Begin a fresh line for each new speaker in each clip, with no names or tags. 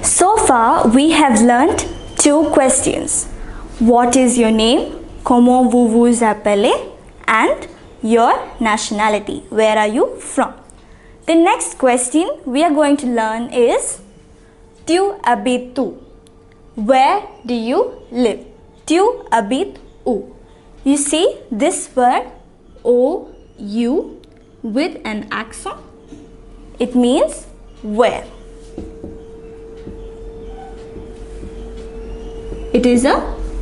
So far we have learnt 2 questions. What is your name? Comment vous vous appelez? And your nationality. Where are you from? The next question we are going to learn is Tu habites où? Where do you live? Tu habites où? You see this word O-U with an accent. It means where. It is a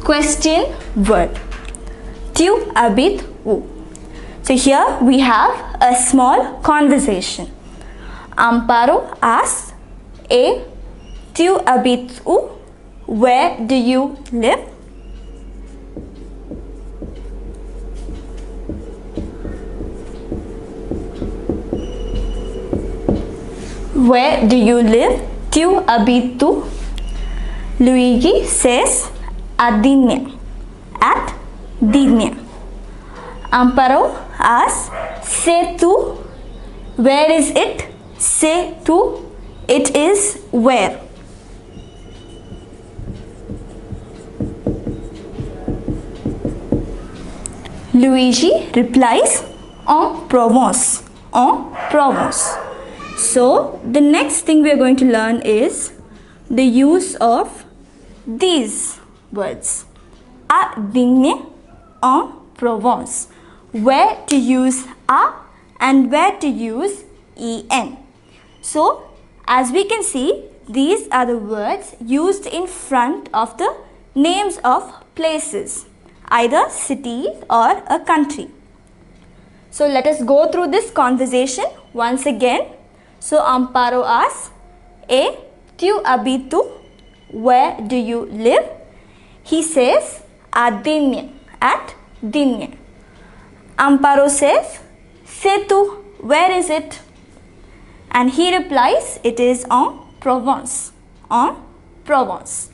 question word. Tu habites où? So here we have a small conversation. Amparo asks A. Tu habites où? Where do you live? Where do you live? Tu habites où? Luigi says at Digne. At Digne. Amparo asks, sais tu? Where is it? Sais tu? It is where? Luigi replies, en Provence. En Provence. So, the next thing we are going to learn is the use of these words. À Digne, en Provence. Where to use a and where to use en. So, as we can see, these are the words used in front of the names of places, either cities or a country. So, let us go through this conversation once again. So, Amparo asks, A. Tu habites où? Where do you live? He says, à Digne, at Digne. Amparo says, sais tu? Where is it? And he replies, it is en Provence. En Provence.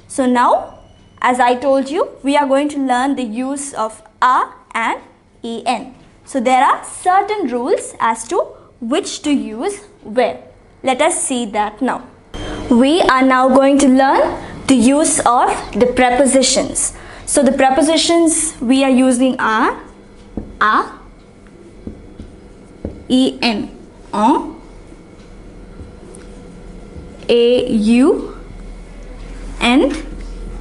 So now, as I told you, we are going to learn the use of a and en. So there are certain rules as to which to use where. Let us see that now. We are now going to learn the use of the prepositions. So the prepositions we are using are a, en, au, and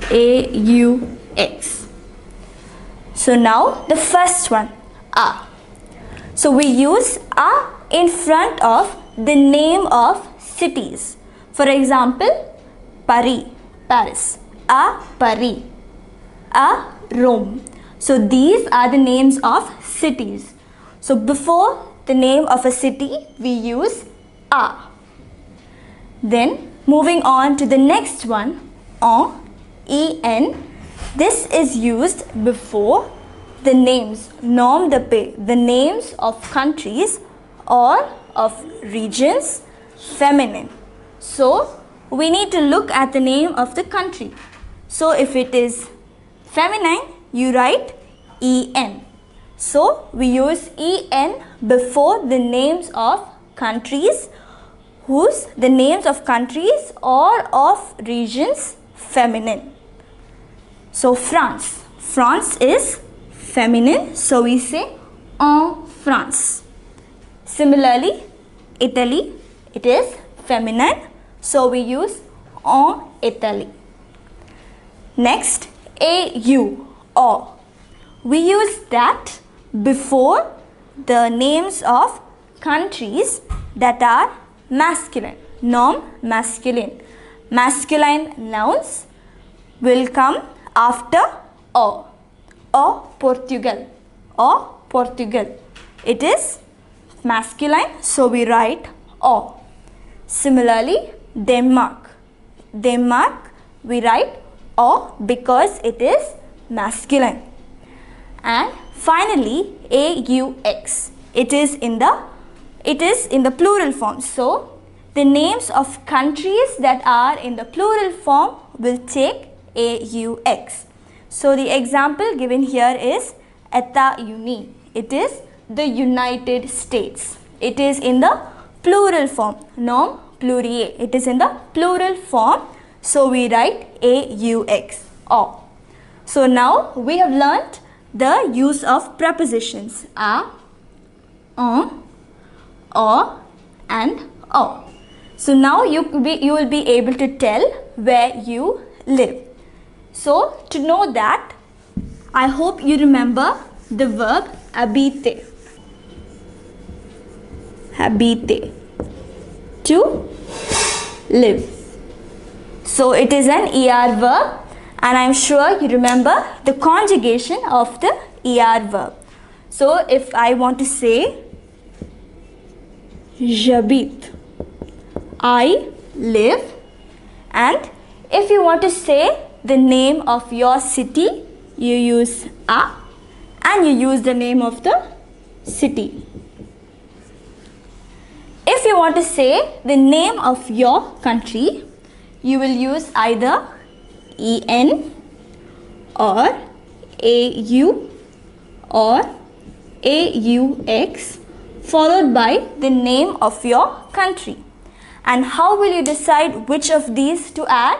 aux. So now the first one, a. So we use a in front of the name of cities. For example, Paris, Paris, a Paris, a Rome. So these are the names of cities. So before the name of a city, we use a. Then moving on to the next one, en. This is used before the names, nom de pays, the names of countries or of regions, feminine. So we need to look at the name of the country. So if it is feminine, you write en. So we use en before the names of countries the names of countries or of regions feminine. So France. France is feminine, so we say en France. Similarly, Italy, it is feminine, so we use en Italy. Next, au. We use that before the names of countries that are masculine, nom masculine. Masculine nouns will come after o. Portugal. Portugal. It is masculine, so we write o. Similarly, Denmark. Denmark, we write o because it is masculine. And finally, aux. It is in the plural form. So the names of countries that are in the plural form will take aux. So the example given here is États-Unis. It is the United States. It is in the plural form, nom pluriel. It is in the plural form. So we write aux, au. So now we have learnt the use of prepositions a, on, or, and o. So now you will be able to tell where you live. So to know that, I hope you remember the verb habiter. Habiter, to live. So it is an ER verb, and I am sure you remember the conjugation of the ER verb. So if I want to say j'habite, I live, and if you want to say the name of your city, you use a, and you use the name of the city. If you want to say the name of your country, you will use either en or au or aux followed by the name of your country. And how will you decide which of these to add?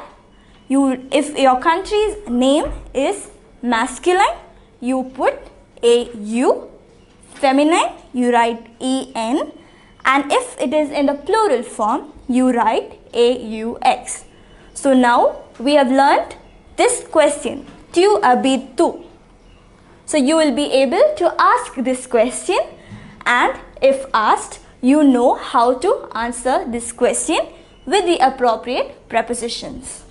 If your country's name is masculine, you put au, feminine, you write en, and if it is in the plural form, you write aux. So now we have learnt this question, tu habites tu? So you will be able to ask this question, and if asked, you know how to answer this question with the appropriate prepositions.